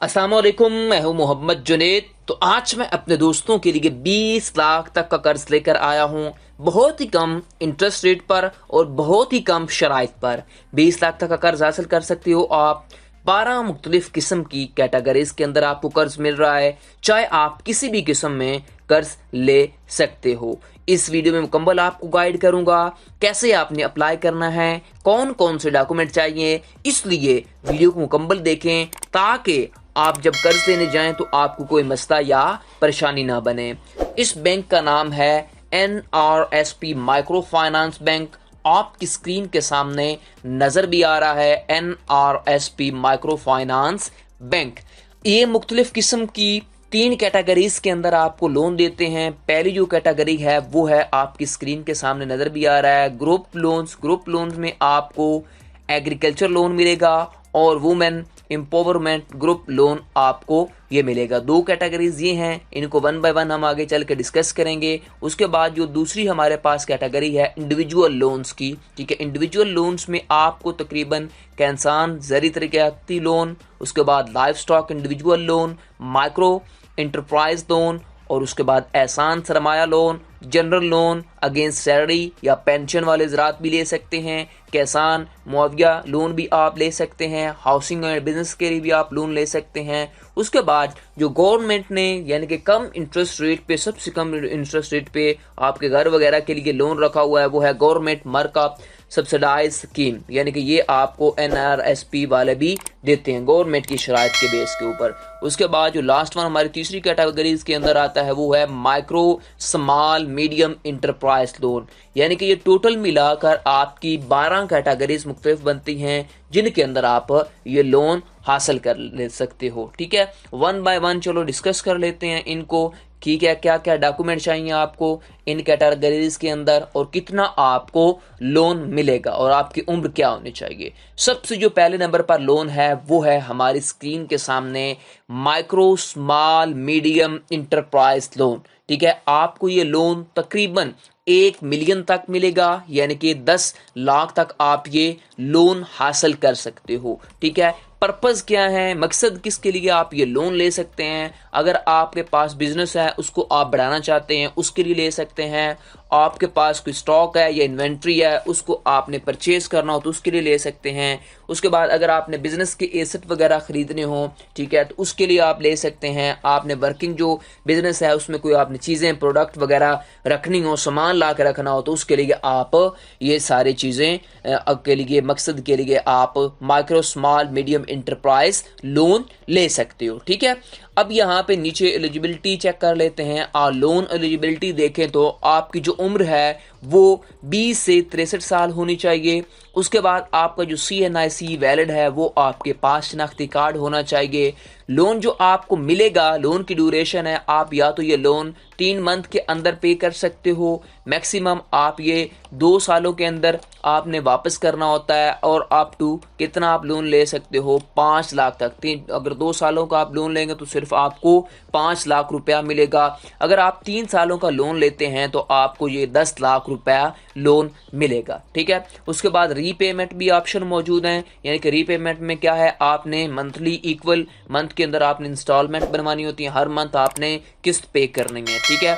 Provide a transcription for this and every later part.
अस्सलाम वालेकुम, मैं हूं मोहम्मद जुनेद। तो आज मैं अपने दोस्तों के लिए 20 लाख तक का कर्ज लेकर आया हूं, बहुत ही कम इंटरेस्ट रेट पर और बहुत ही कम शराइत पर। 20 लाख तक का कर्ज हासिल कर सकते हो आप। 12 मुख्तलिफ किस्म की कैटेगरीज के अंदर आपको कर्ज मिल रहा है, चाहे आप किसी भी किस्म में कर्ज ले सकते हो। इस वीडियो में मुकम्मल आपको गाइड करूंगा कैसे आपने अप्लाई करना है, कौन कौन से डॉक्यूमेंट चाहिए, इसलिए वीडियो को मुकम्मल देखें ताकि आप जब कर्ज लेने जाएं तो आपको कोई मसला या परेशानी ना बने। इस बैंक का नाम है NRSP माइक्रो फाइनेंस बैंक। आपकी स्क्रीन के सामने नजर भी आ रहा है NRSP माइक्रो फाइनेंस बैंक। ये मुख्तलिफ किस्म की 3 कैटेगरीज के अंदर आपको लोन देते हैं। पहली जो कैटेगरी है वो है, आपकी स्क्रीन के सामने नजर भी आ रहा है, ग्रुप लोन्स। ग्रुप लोन्स में आपको एग्रीकल्चर लोन मिलेगा और वुमेन एम्पावरमेंट ग्रुप लोन आपको ये मिलेगा। 2 कैटेगरीज ये हैं, इनको वन बाय वन हम आगे चल के डिस्कस करेंगे। उसके बाद जो दूसरी हमारे पास कैटेगरी है इंडिविजुअल लोन्स की, ठीक है। इंडिविजुअल लोन्स में आपको तकरीबन किसान ज़री तरक्याती लोन, उसके बाद livestock individual loan, micro enterprise loan और उसके बाद एहसान सरमाया loan, general loan against salary या पेंशन वाले ज़रात भी ले सकते हैं, किसान मुआवजा लोन भी आप ले सकते हैं, हाउसिंग एंड बिजनेस के लिए भी आप लोन ले सकते हैं। उसके बाद जो गवर्नमेंट ने यानी कि कम इंटरेस्ट रेट पे, सबसे कम इंटरेस्ट रेट पे आपके घर वगैरह के लिए लोन रखा हुआ है, वो है गवर्नमेंट मार्कअप सब्सिडाइज स्कीम, यानी कि ये आपको NRSP वाले भी देते हैं गवर्नमेंट की शराइत के बेस के ऊपर। उसके बाद जो लास्ट वन हमारी तीसरी कैटेगरीज के अंदर आता है वो है micro small medium enterprise loan, यानी कि ये टोटल मिलाकर आपकी 12 कैटेगरीज मुख्तलिफ बनती हैं जिनके अंदर आप ये लोन हासिल कर ले सकते हो, ठीक है। वन बाय वन चलो डिस्कस कर लेते हैं इनको, ठीक है। क्या क्या डॉक्यूमेंट चाहिए आपको इन कैटेगरीज के अंदर और कितना आपको लोन मिलेगा और आपकी उम्र क्या होनी चाहिए। सबसे जो पहले नंबर पर लोन है वो है हमारी स्क्रीन के सामने micro small medium enterprise loan, ठीक है। आपको ये लोन तकरीबन 1 मिलियन तक मिलेगा, यानी कि 10 लाख तक आप ये लोन हासिल कर सकते हो, ठीक है। पर्पज़ क्या है, मकसद किसके लिए आप ये लोन ले सकते हैं? अगर आपके पास बिजनेस है उसको आप बढ़ाना चाहते हैं उसके लिए ले सकते हैं, आपके पास कोई स्टॉक है या इन्वेंट्री है उसको आपने परचेज करना हो तो उसके लिए ले सकते हैं। उसके बाद अगर आपने बिजनेस के एसेट वगैरह खरीदने हो, ठीक है, तो उसके लिए आप ले सकते हैं। आपने वर्किंग जो बिजनेस है उसमें कोई आपने चीज़ें प्रोडक्ट वगैरह रखनी हो, सामान ला के रखना हो तो उसके लिए आप ये सारी चीज़ें के लिए मकसद के लिए आप micro small medium enterprise loan ले सकते हो, ठीक है। अब यहाँ पे नीचे एलिजिबिलिटी चेक कर लेते हैं। लोन एलिजिबिलिटी देखें तो आपकी जो उम्र है वो 20 से 63 साल होनी चाहिए। उसके बाद आपका जो CNIC वैलिड है वो आपके पास शनाख्ती कार्ड होना चाहिए। लोन जो आपको मिलेगा, लोन की ड्यूरेशन है, आप या तो ये लोन 3 मंथ के अंदर पे कर सकते हो, मैक्सिमम आप ये 2 सालों के अंदर आपने वापस करना होता है, और अप टू कितना आप लोन ले सकते हो 5 लाख तक। अगर 2 सालों का आप लोन लेंगे तो सिर्फ आपको 5 लाख रुपया मिलेगा। अगर आप 3 सालों का लोन लेते हैं तो आपको ये 10 लाख रुपया लोन मिलेगा, ठीक है। उसके बाद रीपेमेंट भी ऑप्शन मौजूद हैं, यानी कि रीपेमेंट में क्या है, आपने मंथली इक्वल मंथ के अंदर आपने इंस्टॉलमेंट बनवानी होती है, हर मंथ आपने किस्त पे करनी है, ठीक है।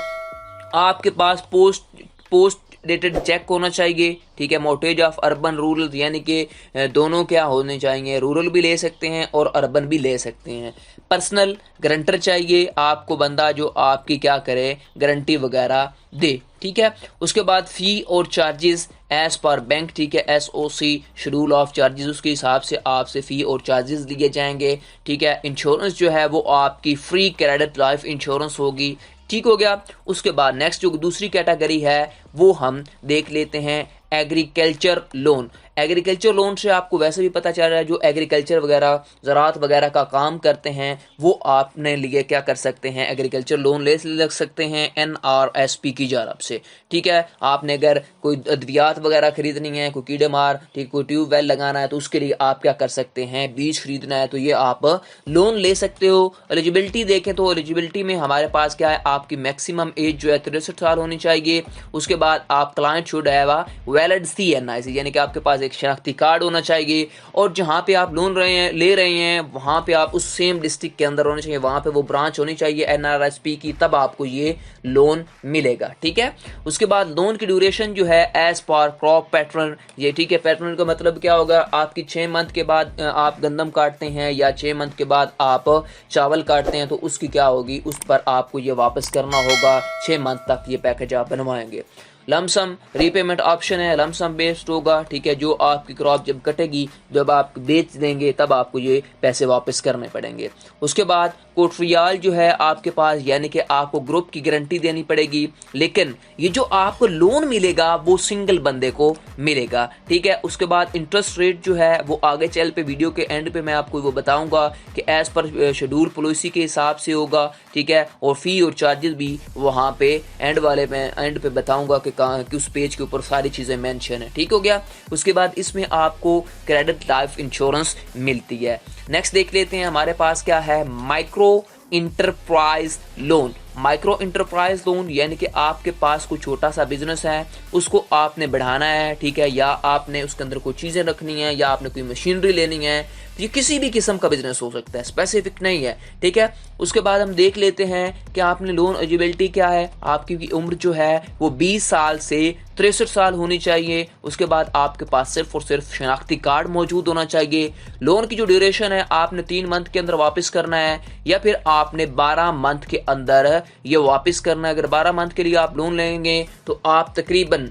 आपके पास पोस्ट डेटेड चेक होना चाहिए, ठीक है। मोर्टेज ऑफ अर्बन रूरल, यानी कि दोनों क्या होने चाहिए, रूरल भी ले सकते हैं और अर्बन भी ले सकते हैं। पर्सनल गारंटर चाहिए आपको, बंदा जो आपकी क्या करे, गारंटी वगैरह दे, ठीक है। उसके बाद फ़ी और चार्जेस एज पर बैंक, ठीक है, SOC शेड्यूल ऑफ चार्जेस, उसके हिसाब से आपसे फ़ी और चार्जेस लिए जाएंगे, ठीक है। इंश्योरेंस जो है वो आपकी फ्री क्रेडिट लाइफ इंश्योरेंस होगी, ठीक हो गया। उसके बाद नेक्स्ट जो दूसरी कैटेगरी है वो हम देख लेते हैं एग्रीकल्चर लोन। एग्रीकल्चर लोन से आपको वैसे भी पता चल रहा है जो एग्रीकल्चर वगैरह ज़राअत वगैरह का काम करते हैं वो आपने लिए क्या कर सकते हैं, एग्रीकल्चर लोन ले लग सकते हैं NRSP की जानब से, ठीक है। आपने अगर कोई अद्वियात वगैरह खरीदनी है, कोई कीड़े मार, ठीक, कोई ट्यूबवेल लगाना है तो उसके लिए आप क्या कर सकते हैं, बीज खरीदना है तो ये आप लोन ले सकते हो। एलिजिबिलिटी देखें तो एलिजिबिलिटी में हमारे पास क्या है, आपकी मैक्सिमम एज जो है 63 साल होनी चाहिए। उसके बाद आप client should have valid CNIC, यानी कि आपके पास एक शनाख्ती कार्ड होना चाहिए, और जहाँ पे आप लोन ले रहे हैं वहाँ पे आप उस सेम डिस्ट्रिक्ट के अंदर होने चाहिए, वहाँ पे वो ब्रांच होनी चाहिए NRSP की, तब आपको ये लोन मिलेगा। ठीक है, उसके बाद लोन की ड्यूरेशन जो है एज पर क्रॉप पैटर्न, ये ठीक है, पैटर्न का मतलब क्या होगा, आपकी 6 मंथ के बाद आप गंदम काटते हैं या 6 मंथ के बाद आप चावल काटते हैं तो उसकी क्या होगी, उस पर आपको ये वापस करना होगा 6 मंथ तक ये पैकेज आप बनवाएंगे। लमसम रीपेमेंट ऑप्शन है, लमसम बेस्ड होगा। ठीक है, जो आपकी क्रॉप जब कटेगी, जब आप बेच देंगे तब आपको ये पैसे वापस करने पड़ेंगे। उसके बाद कोट्रियाल जो है आपके पास, यानी कि आपको ग्रुप की गारंटी देनी पड़ेगी, लेकिन ये जो आपको लोन मिलेगा वो सिंगल बंदे को मिलेगा। ठीक है, उसके बाद इंटरेस्ट रेट जो है वो आगे चल पे वीडियो के एंड पे मैं आपको वो बताऊंगा कि एज पर शेड्यूल पॉलिसी के हिसाब से होगा। ठीक है, और फी और चार्जेस भी वहाँ पे एंड पे बताऊंगा कि उस पेज के ऊपर सारी चीज़ें मेंशन है। ठीक हो गया। उसके बाद इसमें आपको क्रेडिट लाइफ इंश्योरेंस मिलती है। नेक्स्ट देख लेते हैं हमारे पास क्या है, micro enterprise loan. Micro enterprise loan यानी कि आपके पास कोई छोटा सा बिजनेस है, उसको आपने बढ़ाना है, ठीक है, या आपने उसके अंदर कोई चीज़ें रखनी है, या आपने कोई मशीनरी लेनी है, ये किसी भी किस्म का बिजनेस हो सकता है, स्पेसिफिक नहीं है। ठीक है, उसके बाद हम देख लेते हैं कि आपने लोन एलिजिबिलिटी क्या है। आपकी उम्र जो है वो 20 साल से 63 साल होनी चाहिए। उसके बाद आपके पास सिर्फ और सिर्फ शनाख्ती कार्ड मौजूद होना चाहिए। लोन की जो ड्यूरेशन है आपने 3 मंथ के अंदर वापस करना है, या फिर आपने 12 मंथ के अंदर ये वापस करना है। अगर 12 मंथ के लिए आप लोन लेंगे तो आप तकरीबन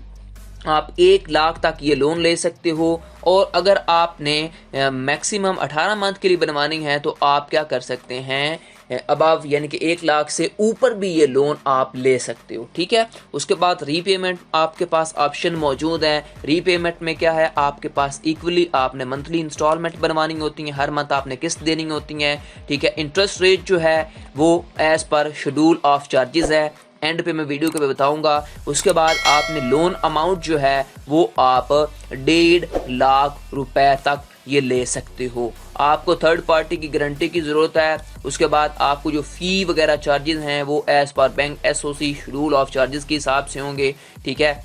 1 लाख तक ये लोन ले सकते हो, और अगर आपने मैक्सिमम 18 मंथ के लिए बनवानी है तो आप क्या कर सकते हैं, अबव यानी कि 1 लाख से ऊपर भी ये लोन आप ले सकते हो। ठीक है, उसके बाद रीपेमेंट आपके पास ऑप्शन मौजूद है। रीपेमेंट में क्या है, आपके पास इक्वली आपने मंथली इंस्टॉलमेंट बनवानी होती है, हर मंथ आपने किस्त देनी होती है। ठीक है, इंटरेस्ट रेट जो है वो as per schedule of charges है, एंड पे मैं वीडियो के बताऊंगा। उसके बाद आपने लोन अमाउंट जो है वो आप 1.5 लाख रुपए तक ये ले सकते हो। आपको थर्ड पार्टी की गारंटी की ज़रूरत है। उसके बाद आपको जो फ़ी वगैरह चार्जेस हैं वो as per bank SOC schedule of charges के हिसाब से होंगे। ठीक है,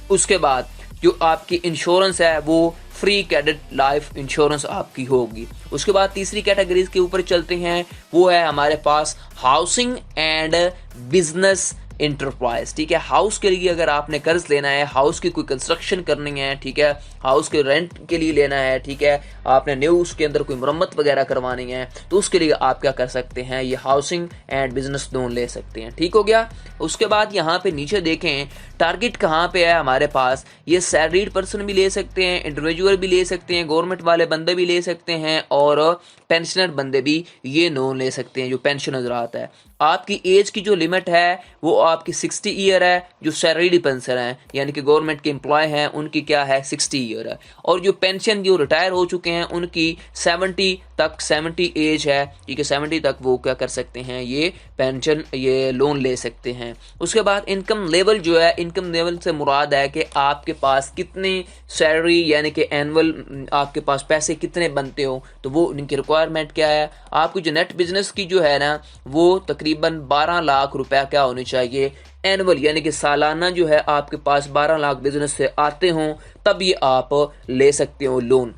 उसके बाद जो आपकी इंश्योरेंस है वो फ्री क्रेडिट लाइफ इंश्योरेंस आपकी होगी। उसके बाद तीसरी कैटेगरीज के ऊपर चलते हैं, वो है हमारे पास हाउसिंग एंड बिजनेस इंटरप्राइज। ठीक है, हाउस के लिए अगर आपने कर्ज लेना है, हाउस की कोई कंस्ट्रक्शन करनी है, ठीक है, हाउस के रेंट के लिए लेना है, ठीक है, आपने न्यू उसके अंदर कोई मरम्मत वगैरह करवानी है, तो उसके लिए आप क्या कर सकते हैं, ये हाउसिंग एंड बिजनेस लोन ले सकते हैं। ठीक हो गया। उसके बाद यहाँ पे नीचे देखें टारगेट कहाँ पे है हमारे पास, ये सैलरीड पर्सन भी ले सकते हैं, इंडिविजुअल भी ले सकते हैं, गवर्नमेंट वाले बंदे भी ले सकते हैं, और पेंशनर बंदे भी ये लोन ले सकते हैं जो पेंशन हजरात है। आपकी एज की जो लिमिट है वो आपकी 60 ईयर है। जो सैलरीड पेंशन है यानी कि गवर्नमेंट के एम्प्लॉय हैं उनकी क्या है 60 ईयर है, और जो पेंशन जो रिटायर हो चुके हैं उनकी 70 एज है। ठीक है, 70 तक वो क्या कर सकते हैं, ये पेंशन ये लोन ले सकते हैं। उसके बाद इनकम लेवल जो है, इनकम लेवल से मुराद है कि आपके पास कितनी सैलरी यानी कि एनुअल आपके पास पैसे कितने बनते हो, तो वो उनकी रिक्वायरमेंट क्या है। आपकी जो नेट बिजनेस की जो है ना वो तकरीबन 12 लाख रुपया क्या होनी चाहिए एनुअल, यानी कि सालाना जो है आपके पास 12 लाख बिजनेस से आते हों, तब ये आप ले सकते हो लोन।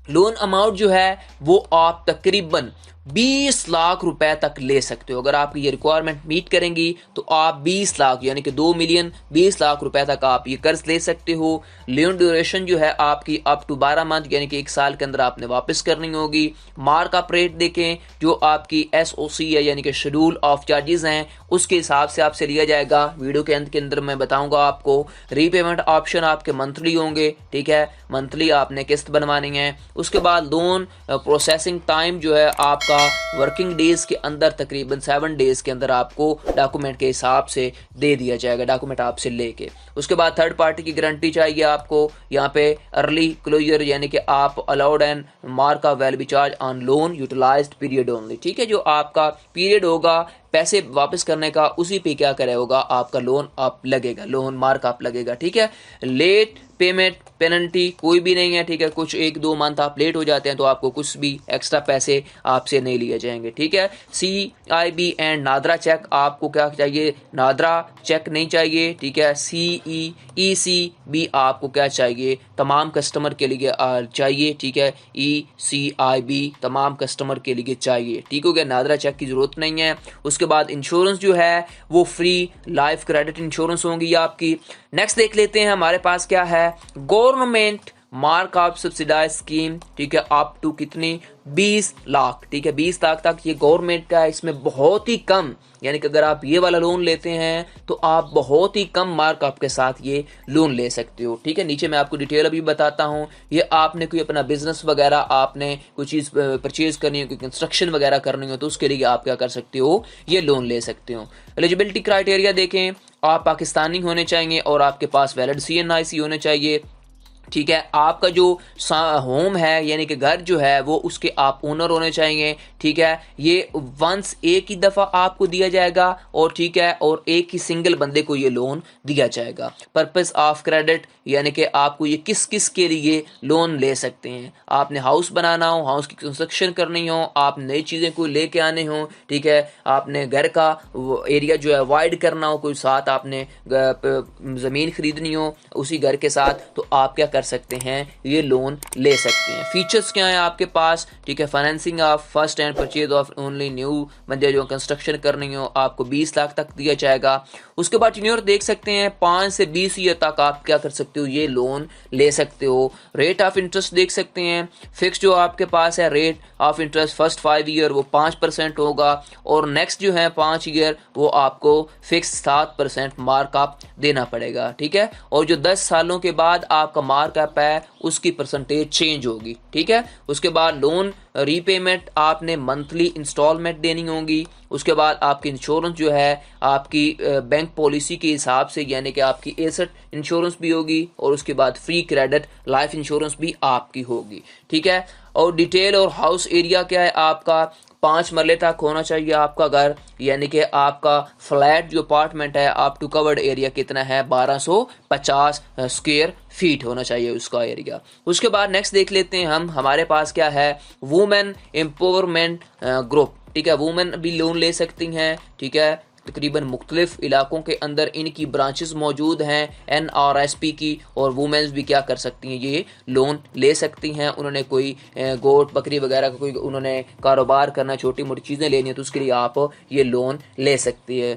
लोन अमाउंट जो है वो आप तकरीबन 20 लाख रुपए तक ले सकते हो। अगर आपकी ये रिक्वायरमेंट मीट करेंगी तो आप 20 लाख यानी कि 2 मिलियन 20 लाख रुपए तक आप ये कर्ज ले सकते हो। लोन ड्यूरेशन जो है आपकी अप टू 12 मंथ यानी कि 1 साल के अंदर आपने वापस करनी होगी। मार्क अप रेट देखें, जो आपकी SOC है यानी कि शेड्यूल ऑफ चार्जेस हैं उसके हिसाब से आपसे लिया जाएगा। वीडियो के अंत के अंदर मैं बताऊंगा आपको। रीपेमेंट ऑप्शन आपके मंथली होंगे। ठीक है, मंथली आपने किस्त बनवानी है। उसके बाद लोन प्रोसेसिंग टाइम जो है आपका वर्किंग डेज के अंदर तकरीबन 7 डेज के अंदर आपको डॉक्यूमेंट के हिसाब से दे दिया जाएगा, डॉक्यूमेंट आपसे लेके। उसके बाद थर्ड पार्टी की गारंटी चाहिए आपको। यहाँ पे अर्ली क्लोजर यानी कि आप allowed and mark of will be charge on loan utilized period only. ठीक है, जो आपका पीरियड होगा पैसे वापस करने का उसी पे क्या करे होगा आपका लोन आप लगेगा, लोन मार्क आप लगेगा। ठीक है, लेट पेमेंट पेनल्टी कोई भी नहीं है, ठीक है। कुछ 1-2 मंथ आप लेट हो जाते हैं तो आपको कुछ भी एक्स्ट्रा पैसे आपसे नहीं लिए जाएंगे, ठीक है। CIB एंड नादरा चेक आपको क्या चाहिए, नादरा चेक नहीं चाहिए, ठीक है। EC भी आपको क्या चाहिए, तमाम कस्टमर के लिए चाहिए, ठीक है। ECIB तमाम कस्टमर के लिए चाहिए, ठीक हो गया। नादरा चेक की ज़रूरत नहीं है। उसके बाद इंश्योरेंस जो है वो फ्री लाइफ क्रेडिट इंश्योरेंस होंगी आपकी। नेक्स्ट देख लेते हैं हमारे पास क्या है, government mark up subsidize scheme, ठीक है। अप टू कितनी, 20 लाख, ठीक है। 20 लाख तक ये गवर्नमेंट का है। इसमें बहुत ही कम, यानी कि अगर आप ये वाला लोन लेते हैं तो आप बहुत ही कम मार्कअप के साथ ये लोन ले सकते हो, ठीक है। नीचे मैं आपको डिटेल अभी बताता हूँ। ये आपने कोई अपना बिजनेस वगैरह, आपने कोई चीज़ परचेज करनी हो, कोई कंस्ट्रक्शन वगैरह करनी हो, तो उसके लिए आप क्या कर सकते हो, ये लोन ले सकते हो। एलिजिबिलिटी क्राइटेरिया देखें, आप पाकिस्तानी होने चाहिए और आपके पास वैलिड CNIC होने चाहिए, ठीक है। आपका जो होम है यानी कि घर जो है वो उसके आप ओनर होने चाहिए, ठीक है। ये वंस एक ही दफ़ा आपको दिया जाएगा और ठीक है, और एक ही सिंगल बंदे को ये लोन दिया जाएगा। पर्पस ऑफ क्रेडिट यानी कि आपको ये किस किस के लिए लोन ले सकते हैं, आपने हाउस बनाना हो, हाउस की कंस्ट्रक्शन करनी हो, आप नई चीज़ें कोई लेके आने हो, ठीक है। आपने घर का एरिया जो है वाइड करना हो, कोई साथ आपने ज़मीन खरीदनी हो उसी घर के साथ, तो आप क्या कर सकते हैं, ये लोन ले सकते हैं। फीचर्स क्या है आपके पास, ठीक है। Financing of first and purchase of only new, बंदे जो कंस्ट्रक्शन करनी हो, आपको 20 लाख तक दिया जाएगा। उसके बाद टेन्योर देख सकते हैं 5 से 20 ईयर तक आप क्या कर सकते हो, ये लोन ले सकते हो। रेट ऑफ इंटरेस्ट देख सकते हैं, फिक्स जो आपके पास है rate of interest first 5 year वो 5% होगा, और नेक्स्ट जो है 5 ईयर वो आपको फिक्स 7% मार्कअप देना पड़ेगा, ठीक है। और जो 10 सालों के बाद आपका मार्कअप है उसकी परसेंटेज चेंज होगी, ठीक है। उसके बाद लोन रीपेमेंट आपने मंथली इंस्टॉलमेंट देनी होगी। उसके बाद आपकी इंश्योरेंस जो है आपकी बैंक पॉलिसी के हिसाब से, यानी कि आपकी एसेट इंश्योरेंस भी होगी, और उसके बाद फ्री क्रेडिट लाइफ इंश्योरेंस भी आपकी होगी, ठीक है। और डिटेल और हाउस एरिया क्या है आपका, 5 मरले तक होना चाहिए आपका घर, यानी कि आपका फ्लैट जो अपार्टमेंट है आप टू कवर्ड एरिया कितना है, 1250 स्क्वायर फीट होना चाहिए उसका एरिया। उसके बाद नेक्स्ट देख लेते हैं हम, हमारे पास क्या है, वुमेन एम्पावरमेंट ग्रुप, ठीक है। वुमेन भी लोन ले सकती हैं, ठीक है। तकरीबन मुख्तलिफ इलाकों के अंदर इनकी ब्रांचेस मौजूद हैं NRSP की, और वुमेन्स भी क्या कर सकती हैं, ये लोन ले सकती हैं। उन्होंने कोई गोट बकरी वगैरह का कोई उन्होंने कारोबार करना, छोटी मोटी चीज़ें लेनी है, तो उसके लिए आप ये लोन ले सकती है,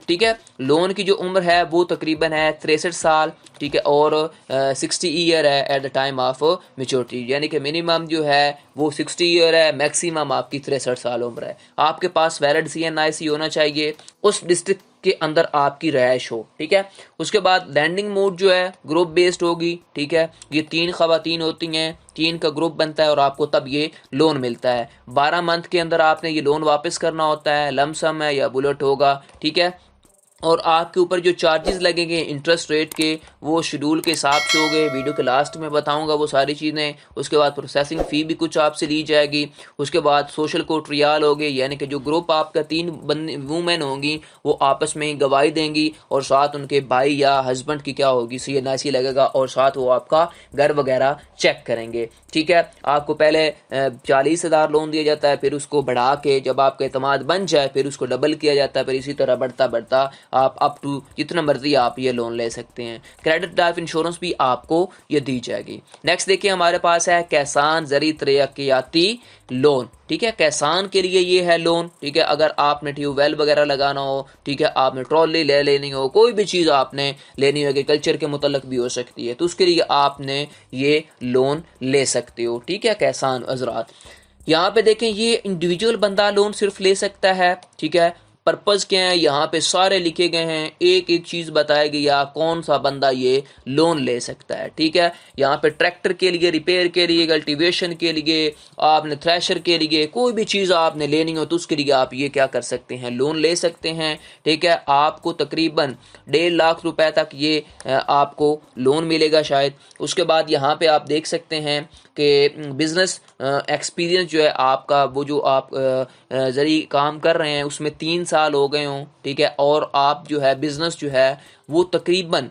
ठीक है। लोन की जो उम्र है वो तकरीबन है 63 साल, ठीक है, और 60 ईयर है at the time of maturity, यानी कि मिनिमम जो है वो 60 ईयर है, मैक्सिमम आपकी 63 साल उम्र है। आपके पास वैलिड CNIC होना चाहिए, उस डिस्ट्रिक्ट के अंदर आपकी रहायश हो, ठीक है। उसके बाद लैंडिंग मोड जो है ग्रुप बेस्ड होगी, ठीक है। ये 3 खवातीन होती हैं, 3 का ग्रुप बनता है और आपको तब ये लोन मिलता है। 12 मंथ के अंदर आपने ये लोन वापस करना होता है, लमसम है या बुलेट होगा, ठीक है। और आपके ऊपर जो चार्जेस लगेंगे इंटरेस्ट रेट के वो शेड्यूल के हिसाब से हो गए, वीडियो के लास्ट में बताऊंगा वो सारी चीज़ें। उसके बाद प्रोसेसिंग फ़ी भी कुछ आपसे ली जाएगी। उसके बाद सोशल कोर्ट रियाल हो गए, यानी कि जो ग्रुप आपका 3 वूमेन होंगी वो आपस में ही गवाही देंगी, और साथ उनके भाई या हस्बैंड की क्या होगी, CNIC लगेगा, और साथ वो आपका घर वगैरह चेक करेंगे, ठीक है। आपको पहले 40,000 लोन दिया जाता है, फिर उसको बढ़ा के जब आपका एतमाद बन जाए फिर उसको डबल किया जाता है, फिर इसी तरह बढ़ता बढ़ता आप अप टू जितना मर्जी आप ये लोन ले सकते हैं। क्रेडिट लाइफ इंश्योरेंस भी आपको ये दी जाएगी। नेक्स्ट देखिए हमारे पास है किसान ज़री तरक्याती लोन, ठीक है। किसान के लिए ये है लोन, ठीक है। अगर आपने ट्यूबवेल वगैरह लगाना हो, ठीक है, आपने ट्रॉली ले लेनी हो, कोई भी चीज़ आपने लेनी हो, एग्रीकल्चर के मुतल्लिक भी हो सकती है, तो उसके लिए आपने ये लोन ले सकते हो, ठीक है। किसान हज़रात यहाँ पे देखें, ये इंडिविजुअल बंदा लोन सिर्फ ले सकता है, ठीक है। पर्पज़ क्या है, यहाँ पे सारे लिखे गए हैं, एक एक चीज़ बताई गई है कौन सा बंदा ये लोन ले सकता है, ठीक है। यहाँ पे ट्रैक्टर के लिए, रिपेयर के लिए, कल्टीवेशन के लिए, आपने थ्रेशर के लिए, कोई भी चीज़ आपने लेनी हो तो उसके लिए आप ये क्या कर सकते हैं, लोन ले सकते हैं, ठीक है। आपको तकरीबन 1.5 लाख रुपए तक ये आपको लोन मिलेगा शायद। उसके बाद यहाँ पे आप देख सकते हैं कि बिज़नेस एक्सपीरियंस जो है आपका, वो जो आप ज़रिए काम कर रहे हैं उसमें 3 साल हो गए हों, ठीक है। और आप जो है बिज़नेस जो है वो तकरीबन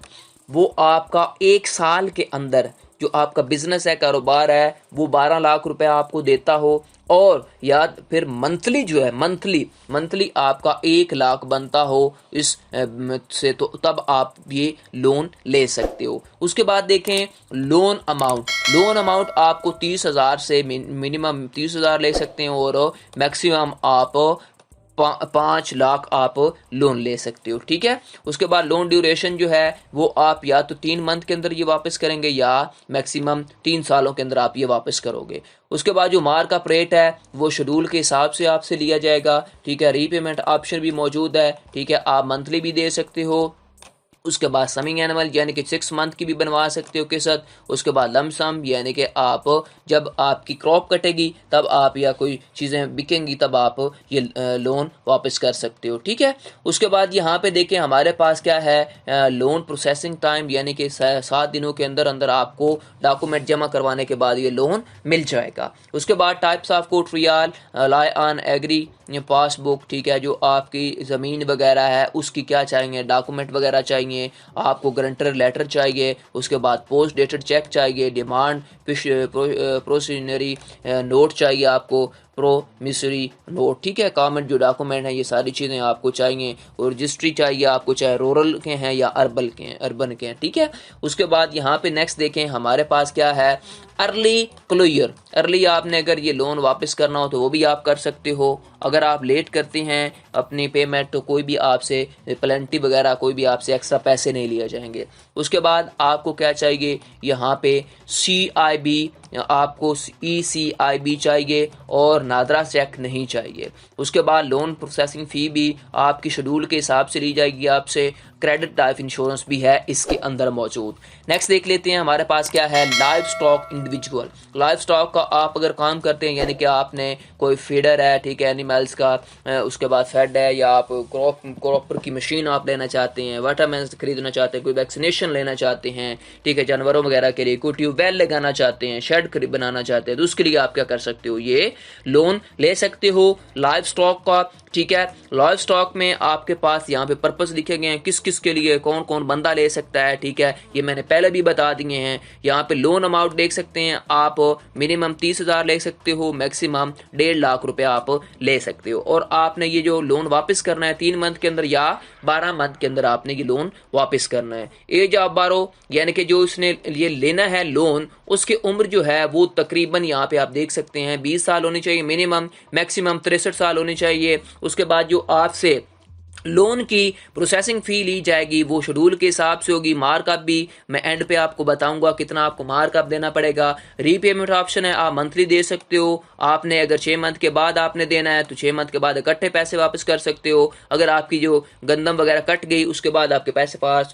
वो आपका 1 साल के अंदर जो आपका बिजनेस है, कारोबार है, वो 12 लाख रुपए आपको देता हो, और या फिर मंथली जो है, मंथली आपका 1 लाख बनता हो इस से, तो तब आप ये लोन ले सकते हो। उसके बाद देखें लोन अमाउंट आपको 30,000 से मिनिमम 30,000 ले सकते हैं, और मैक्सिमम आप 5 लाख आप लोन ले सकते हो। ठीक है। उसके बाद लोन ड्यूरेशन जो है वो आप या तो 3 मंथ के अंदर ये वापस करेंगे, या मैक्सिमम 3 सालों के अंदर आप ये वापस करोगे। उसके बाद जो मार्कअप रेट है वो शेड्यूल के हिसाब से आपसे लिया जाएगा। ठीक है। रीपेमेंट ऑप्शन भी मौजूद है। ठीक है। आप मंथली भी दे सकते हो। उसके बाद समिंग एनुअल यानी कि 6 मंथ की भी बनवा सकते हो किस्त। उसके बाद लमसम यानी कि आप जब आपकी क्रॉप कटेगी तब आप, या कोई चीज़ें बिकेंगी तब आप ये लोन वापस कर सकते हो। ठीक है। उसके बाद यहाँ पे देखें हमारे पास क्या है, लोन प्रोसेसिंग टाइम, यानी कि 7 दिनों के अंदर अंदर आपको डॉक्यूमेंट जमा करवाने के बाद ये लोन मिल जाएगा। उसके बाद types of collateral, lien on agri, passbook. ठीक है। जो आपकी ज़मीन वगैरह है उसकी क्या चाहिए, डॉक्यूमेंट वगैरह चाहिए, आपको गारंटर लेटर चाहिए। उसके बाद पोस्ट डेटेड चेक चाहिए, डिमांड प्रोसिनरी नोट चाहिए, आपको प्रोमिसरी नोट। ठीक है। कॉमेंट जो डॉक्यूमेंट है ये सारी चीज़ें आपको चाहिए, और रजिस्ट्री चाहिए आपको, चाहे रूरल के हैं या अर्बन के हैं। ठीक है। उसके बाद यहाँ पे नेक्स्ट देखें हमारे पास क्या है, अर्ली क्लोजर। अर्ली आपने अगर ये लोन वापस करना हो तो वो भी आप कर सकते हो। अगर आप लेट करते हैं अपनी पेमेंट तो कोई भी आपसे पेनल्टी वगैरह, कोई भी आपसे एक्स्ट्रा पैसे नहीं लिए जाएंगे। उसके बाद आपको क्या चाहिए, यहाँ पे CIB, आपको ECIB चाहिए, और नादरा चेक नहीं चाहिए। उसके बाद लोन प्रोसेसिंग फ़ी भी आपकी शेड्यूल के हिसाब से ली जाएगी आपसे। क्रेडिट लाइफ इंश्योरेंस भी है इसके अंदर मौजूद। नेक्स्ट देख लेते हैं हमारे पास क्या है, live stock individual. Live stock का आप अगर काम करते हैं, यानी कि आपने कोई फीडर है, ठीक है, एनिमल्स का, उसके बाद फेड है, या आप क्रॉपर की मशीन आप लेना चाहते हैं, वाटरमैन खरीदना चाहते हैं, कोई वैक्सीनेशन लेना चाहते हैं, ठीक है, जानवरों वगैरह के लिए कोई ट्यूबवेल लगाना चाहते हैं, शेड बनाना चाहते हैं, तो उसके लिए आप क्या कर सकते हो, ये लोन ले सकते हो लाइव स्टॉक का। ठीक है। लाइव स्टॉक में आपके पास यहाँ पे पर्पस लिखे गए हैं, किस किस के लिए, कौन कौन बंदा ले सकता है। ठीक है। ये मैंने पहले भी बता दिए हैं। यहाँ पे लोन अमाउंट देख सकते हैं आप, मिनिमम 30,000 ले सकते हो, मैक्सिमम 1.5 लाख रुपए आप ले सकते हो, और आपने ये जो लोन वापस करना है 3 मंथ के अंदर या 12 मंथ के अंदर आपने ये लोन वापस करना है। एज ऑफ बारो, यानी कि जो इसने ये लेना है लोन, उसकी उम्र जो है वो तकरीबन यहाँ पे आप देख सकते हैं 20 साल होनी चाहिए मिनिमम, मैक्सिमम 63 साल होनी चाहिए। उसके बाद जो आपसे लोन की प्रोसेसिंग फ़ी ली जाएगी वो शेड्यूल के हिसाब से होगी। मार्कअप भी मैं एंड पे आपको बताऊंगा कितना आपको मार्कअप देना पड़ेगा। रीपेमेंट ऑप्शन है, आप मंथली दे सकते हो। आपने अगर 6 मंथ के बाद आपने देना है तो 6 मंथ के बाद इकट्ठे पैसे वापस कर सकते हो। अगर आपकी जो गंदम वगैरह कट गई उसके बाद आपके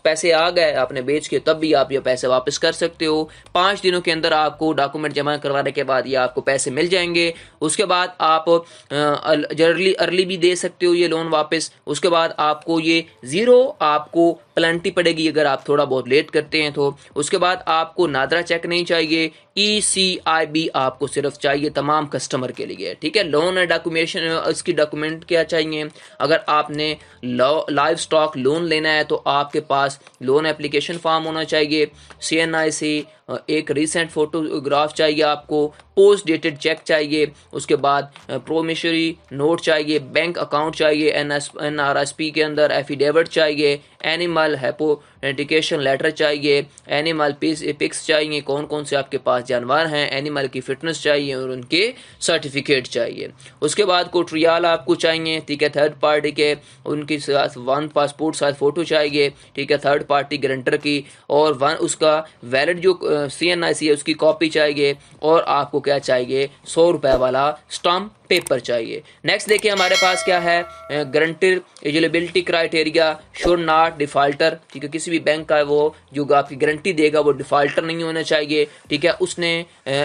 पैसे आ गए आपने बेच के, तब भी आप ये पैसे वापस कर सकते हो। 5 दिनों के अंदर आपको डॉक्यूमेंट जमा करवाने के बाद ये आपको पैसे मिल जाएंगे। उसके बाद आप अर्ली भी दे सकते हो ये लोन वापस। उसके बाद आपको ये 0 आपको पेनल्टी पड़ेगी अगर आप थोड़ा बहुत लेट करते हैं तो। उसके बाद आपको नादरा चेक नहीं चाहिए, ECIB आपको सिर्फ चाहिए तमाम कस्टमर के लिए। ठीक है। लोन डॉक्यूमेंटेशन, इसकी डॉक्यूमेंट क्या चाहिए, अगर आपने लाइव स्टॉक लोन लेना है तो आपके पास लोन एप्लीकेशन फॉर्म होना चाहिए, CNIC, एक रीसेंट फोटोग्राफ चाहिए आपको, पोस्ट डेटेड चेक चाहिए, उसके बाद प्रोमिसरी नोट चाहिए, बैंक अकाउंट चाहिए, NRSP के अंदर एफिडेविट चाहिए, एनिमल हैपोथेटिकेशन लेटर चाहिए, एनिमल पिक्स चाहिए, कौन कौन से आपके पास जानवर हैं, एनिमल की फिटनेस चाहिए और उनके सर्टिफिकेट चाहिए। उसके बाद कोट्रियाल आपको चाहिए। ठीक है। थर्ड पार्टी के उनकी साथ 1 पासपोर्ट साइज फ़ोटो चाहिए। ठीक है। थर्ड पार्टी गारंटर की, और 1 उसका वैलिड जो CNIC है उसकी कॉपी चाहिए, और आपको क्या चाहिए, 100 रुपये वाला स्टाम्प पेपर चाहिए। नेक्स्ट देखिए हमारे पास क्या है, guarantor eligibility criteria, should not defaulter. ठीक है। किसी भी बैंक का वो जो आपकी गारंटी देगा वो डिफॉल्टर नहीं होना चाहिए। ठीक है। उसने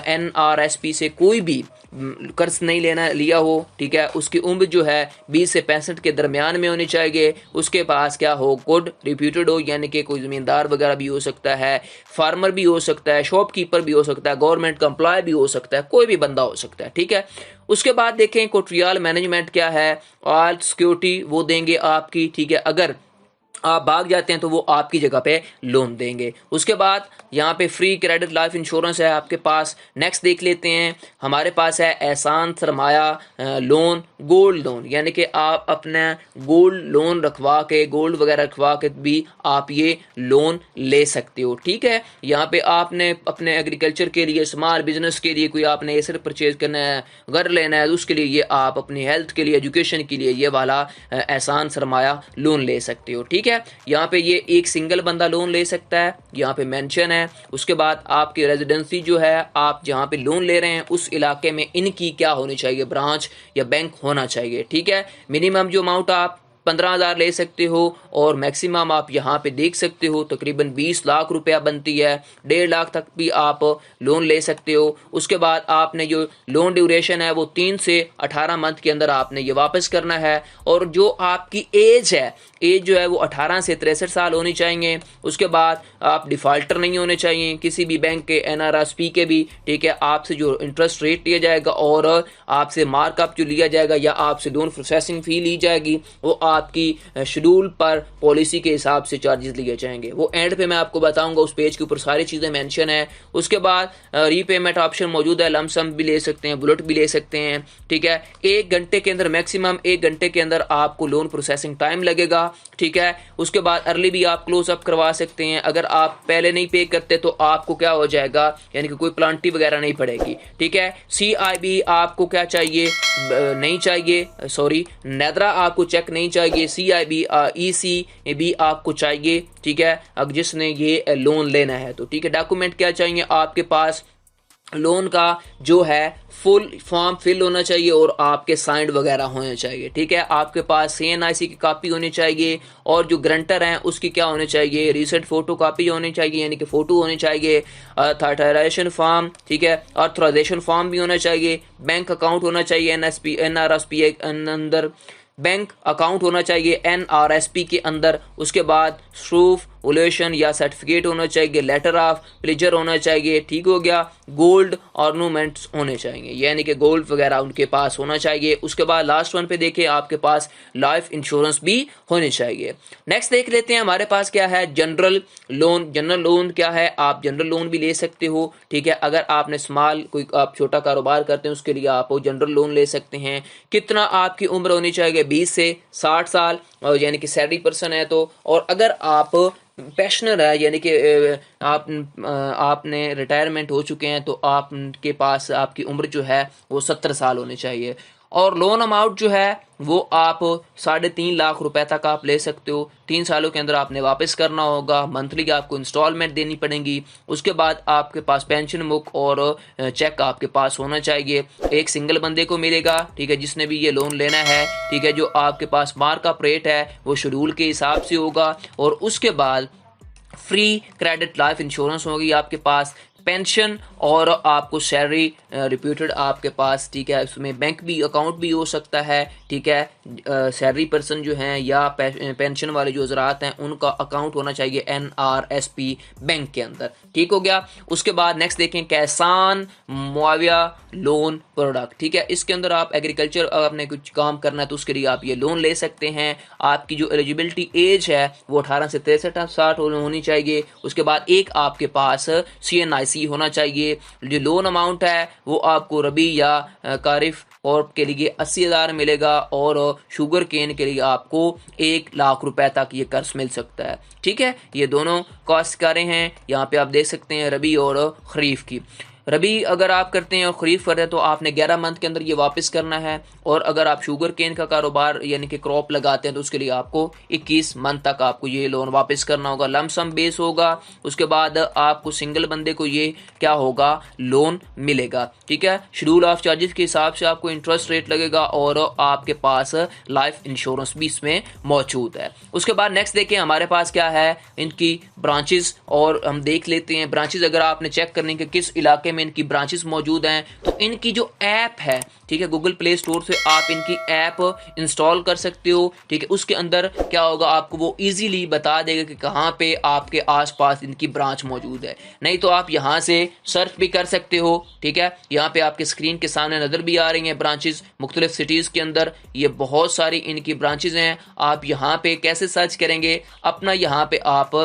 NRSP से कोई भी कर्ज नहीं लिया हो। ठीक है। उसकी उम्र जो है 20 से 65 के दरमियान में होनी चाहिए। उसके पास क्या हो, गुड रिप्यूटेड हो, यानी कि कोई ज़मींदार वगैरह भी हो सकता है, फार्मर भी हो सकता है, शॉपकीपर भी हो सकता है, गवर्नमेंट का एम्प्लॉय भी हो सकता है, कोई भी बंदा हो सकता है। ठीक है। उसके बाद देखें कोट्रियल मैनेजमेंट क्या है, ऑल सिक्योरिटी वो देंगे आपकी। ठीक है। अगर आप भाग जाते हैं तो वो आपकी जगह पे लोन देंगे। उसके बाद यहाँ पे फ्री क्रेडिट लाइफ इंश्योरेंस है आपके पास। नेक्स्ट देख लेते हैं, हमारे पास है एहसान सरमाया लोन, गोल्ड लोन, यानी कि आप अपना गोल्ड लोन रखवा के, गोल्ड वगैरह रखवा के भी आप ये लोन ले सकते हो। ठीक है, यहाँ पे आपने अपने एग्रीकल्चर के लिए, स्मॉल बिजनेस के लिए, कोई आपने एसेट परचेज करना है, घर लेना है, तो उसके लिए ये आप अपनी हेल्थ के लिए, एजुकेशन के लिए ये वाला एहसान सरमाया लोन ले सकते हो। ठीक है, यहाँ पे ये एक सिंगल बंदा लोन ले सकता है, यहाँ पे मेंशन है। उसके बाद आपकी रेजिडेंसी जो है, आप जहाँ पे लोन ले रहे हैं उस इलाके में इनकी क्या होनी चाहिए, ब्रांच या बैंक होना चाहिए। ठीक है, मिनिमम जो अमाउंट आप 15,000 ले सकते हो और मैक्सिमम आप यहाँ पे देख सकते हो तकरीबन 20 लाख रुपया बनती है। 1.5 लाख तक भी आप लोन ले सकते हो। उसके बाद आपने जो लोन ड्यूरेशन है वो 3 से 18 मंथ के अंदर आपने ये वापस करना है। और जो आपकी एज है, एज जो है वो 18 से 63 साल होनी चाहिए। उसके बाद आप डिफॉल्टर नहीं होने चाहिए किसी भी बैंक के, NRSP के भी। ठीक है, आपसे जो इंटरेस्ट रेट लिया जाएगा और आपसे मार्कअप जो लिया जाएगा या आपसे लोन प्रोसेसिंग फ़ी ली जाएगी वो आपकी शेड्यूल पर पॉलिसी के हिसाब से चार्जेस लिए जाएंगे। वो एंड पे मैं आपको बताऊंगा, उस पेज के ऊपर सारी चीज़ें मेंशन है। उसके बाद रीपेमेंट ऑप्शन मौजूद है, लमसम भी ले सकते हैं, बुलेट भी ले सकते हैं। ठीक है, 1 घंटे के अंदर, मैक्सिमम 1 घंटे के अंदर आपको लोन प्रोसेसिंग टाइम लगेगा। ठीक है, उसके बाद अर्ली भी आप क्लोज अप करवा सकते हैं। अगर आप पहले नहीं पे करते तो आपको क्या हो जाएगा, यानी कि कोई प्लांटी वगैरह नहीं पड़ेगी। ठीक है, CIB आपको क्या चाहिए, नहीं चाहिए, सॉरी नेदरा आपको चेक नहीं चाहिए, CIB EC भी आपको चाहिए। ठीक है, अब जिसने ये लोन लेना है तो ठीक है, डॉक्यूमेंट क्या चाहिए आपके पास, लोन का जो है फुल फॉर्म फिल होना चाहिए और आपके साइंड वगैरह होने चाहिए। ठीक है, आपके पास CNIC की कॉपी होनी चाहिए और जो ग्रंटर हैं उसकी क्या होनी चाहिए, रीसेंट फोटो कॉपी होनी चाहिए, यानी कि फ़ोटो होनी चाहिए, ऑथराइजेशन फॉर्म, ठीक है, ऑथराइजेशन फॉर्म भी होना चाहिए, बैंक अकाउंट होना चाहिए NRSP के अंदर, बैंक अकाउंट होना चाहिए NRSP के अंदर। उसके बाद प्रूफ ओलेशन या सर्टिफिकेट होना चाहिए, लेटर ऑफ प्लेजर होना चाहिए। ठीक हो गया, गोल्ड ऑर्नामेंट्स होने चाहिए, यानी कि गोल्ड वगैरह उनके पास होना चाहिए। उसके बाद लास्ट वन पे देखें, आपके पास लाइफ इंश्योरेंस भी होनी चाहिए। नेक्स्ट देख लेते हैं हमारे पास क्या है, जनरल लोन। जनरल लोन क्या है, आप जनरल लोन भी ले सकते हो। ठीक है, अगर आपने स्मॉल कोई आप छोटा कारोबार करते हैं उसके लिए आप जनरल लोन ले सकते हैं। कितना आपकी उम्र होनी चाहिए, 20 से 60 साल, यानी कि सैलरी पर्सन है तो। और अगर आप पेंशनर है, यानी कि आपने रिटायरमेंट हो चुके हैं तो आपके पास आपकी उम्र जो है वो 70 साल होनी चाहिए। और लोन अमाउंट जो है वो आप 3.5 लाख रुपए तक आप ले सकते हो। 3 सालों के अंदर आपने वापस करना होगा, मंथली आपको इंस्टॉलमेंट देनी पड़ेगी। उसके बाद आपके पास पेंशन बुक और चेक आपके पास होना चाहिए, एक सिंगल बंदे को मिलेगा। ठीक है, जिसने भी ये लोन लेना है। ठीक है, जो आपके पास मार्कअप रेट है वो शेड्यूल के हिसाब से होगा। और उसके बाद फ्री क्रेडिट लाइफ इंश्योरेंस होगी आपके पास, पेंशन और आपको सैलरी रिप्यूटेड आपके पास। ठीक है, उसमें बैंक भी अकाउंट भी हो सकता है। ठीक है, सैलरी पर्सन जो हैं या पेंशन वाले जो हजरात हैं उनका अकाउंट होना चाहिए NRSP बैंक के अंदर। ठीक हो गया, उसके बाद नेक्स्ट देखें, किसान मुआविया लोन प्रोडक्ट। ठीक है, इसके अंदर आप एग्रीकल्चर आपने कुछ काम करना है तो उसके लिए आप ये लोन ले सकते हैं। आपकी जो एलिजिबिलिटी एज है वो 18 से 63 साल होनी चाहिए। उसके बाद एक आपके पास CNIC होना चाहिए। जो लोन अमाउंट है वो आपको रबी या कारिफ और के लिए 80,000 मिलेगा और शुगर केन के लिए आपको 1 लाख रुपए तक ये कर्ज मिल सकता है। ठीक है, ये दोनों काश्त कारें हैं, यहाँ पे आप देख सकते हैं रबी और खरीफ की। रबी अगर आप करते हैं और खरीफ करते हैं तो आपने 11 मंथ के अंदर ये वापस करना है। और अगर आप शुगर केन का कारोबार यानी कि क्रॉप लगाते हैं तो उसके लिए आपको 21 मंथ तक आपको ये लोन वापस करना होगा, लमसम बेस होगा। उसके बाद आपको सिंगल बंदे को ये क्या होगा, लोन मिलेगा। ठीक है, शेड्यूल ऑफ चार्जेस के हिसाब से आपको इंटरेस्ट रेट लगेगा और आपके पास लाइफ इंश्योरेंस भी इसमें मौजूद है। उसके बाद नेक्स्ट देखें हमारे पास क्या है, इनकी ब्रांचेस और हम देख लेते हैं। ब्रांचेस अगर आपने चेक करने के किस इलाके में इनकी ब्रांचेस मौजूद हैं। तो इनकी जो ऐप है, ठीक है, गूगल प्ले स्टोर से आप इनकी ऐप इंस्टॉल कर सकते हो। ठीक है, उसके अंदर क्या होगा, आपको वो इजीली बता देगा कि कहाँ पे आपके आसपास इनकी ब्रांच मौजूद है। नहीं तो आप यहाँ से सर्च भी कर सकते हो। ठीक है, यहाँ पे आपके स्क्रीन के सामने नज़र भी आ रही हैं ब्रांचेस मुख्तलिफ सिटीज़ के अंदर। ये बहुत सारी इनकी ब्रांचेस हैं। आप यहाँ पे कैसे सर्च करेंगे, अपना यहाँ पे आप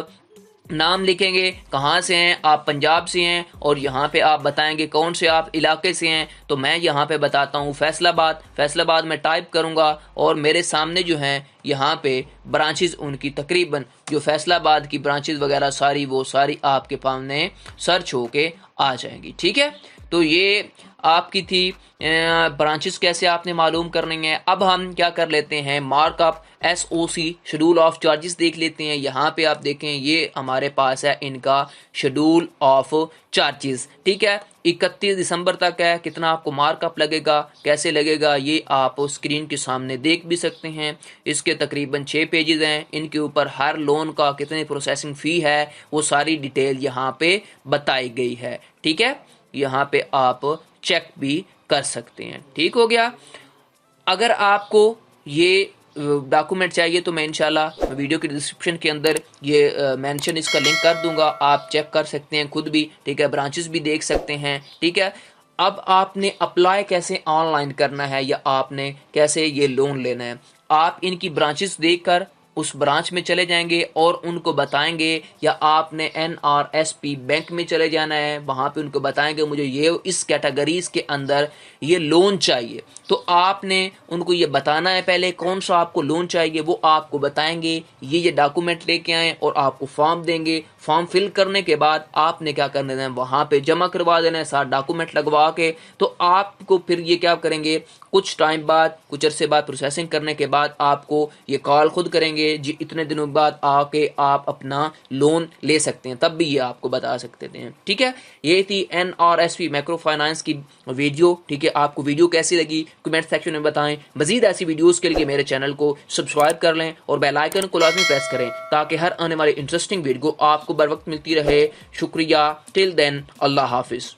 नाम लिखेंगे, कहाँ से हैं आप, पंजाब से हैं, और यहाँ पे आप बताएंगे कौन से आप इलाके से हैं। तो मैं यहाँ पे बताता हूँ फैसलाबाद। फैसलाबाद में टाइप करूँगा और मेरे सामने जो हैं यहाँ पे ब्रांचेस उनकी तकरीबन जो फैसलाबाद की ब्रांचेस वगैरह सारी वो सारी आपके सामने सर्च होके आ जाएंगी। ठीक है, तो ये आपकी थी ब्रांचेस कैसे आपने मालूम करनी है। अब हम क्या कर लेते हैं, markup SOC schedule of charges देख लेते हैं। यहाँ पे आप देखें ये हमारे पास है इनका शेड्यूल ऑफ चार्जेस। ठीक है, 31 दिसंबर तक है। कितना आपको मार्कअप लगेगा, कैसे लगेगा, ये आप स्क्रीन के सामने देख भी सकते हैं। इसके तकरीबन 6 पेजेस हैं। इनके ऊपर हर लोन का कितनी प्रोसेसिंग फ़ी है वो सारी डिटेल यहाँ पे बताई गई है। ठीक है, यहाँ पे आप चेक भी कर सकते हैं। ठीक हो गया। अगर आपको ये डॉक्यूमेंट चाहिए तो मैं इंशाल्लाह वीडियो के डिस्क्रिप्शन के अंदर ये मेंशन इसका लिंक कर दूंगा, आप चेक कर सकते हैं खुद भी। ठीक है, ब्रांचेस भी देख सकते हैं। ठीक है, अब आपने अप्लाई कैसे ऑनलाइन करना है या आपने कैसे ये लोन लेना है, आप इनकी ब्रांचेस देखकर उस ब्रांच में चले जाएंगे और उनको बताएंगे, या आपने NRSP बैंक में चले जाना है, वहाँ पे उनको बताएंगे मुझे ये इस कैटेगरीज के अंदर ये लोन चाहिए। तो आपने उनको ये बताना है पहले कौन सा आपको लोन चाहिए, वो आपको बताएंगे, ये डॉक्यूमेंट लेके आएँ और आपको फॉर्म देंगे। फॉर्म फिल करने के बाद आपने क्या करना है, वहाँ पे जमा करवा देना है साथ डॉक्यूमेंट लगवा के। तो आपको फिर ये क्या करेंगे, कुछ टाइम बाद, कुछ अरसे बाद प्रोसेसिंग करने के बाद आपको ये कॉल खुद करेंगे जी, इतने दिनों बाद आके आप अपना लोन ले सकते हैं, तब भी ये आपको बता सकते थे। ठीक है, ये थी NRSP माइक्रो फाइनेंस की वीडियो। ठीक है, आपको वीडियो कैसी लगी कमेंट सेक्शन में बताएं। मजीद ऐसी वीडियोस के लिए मेरे चैनल को सब्सक्राइब कर लें और बेल आइकन को लाजमी प्रेस करें ताकि हर आने वाली इंटरेस्टिंग वीडियो आपको बर वक्त मिलती रहे। शुक्रिया। टिल देन, अल्लाह हाफिज।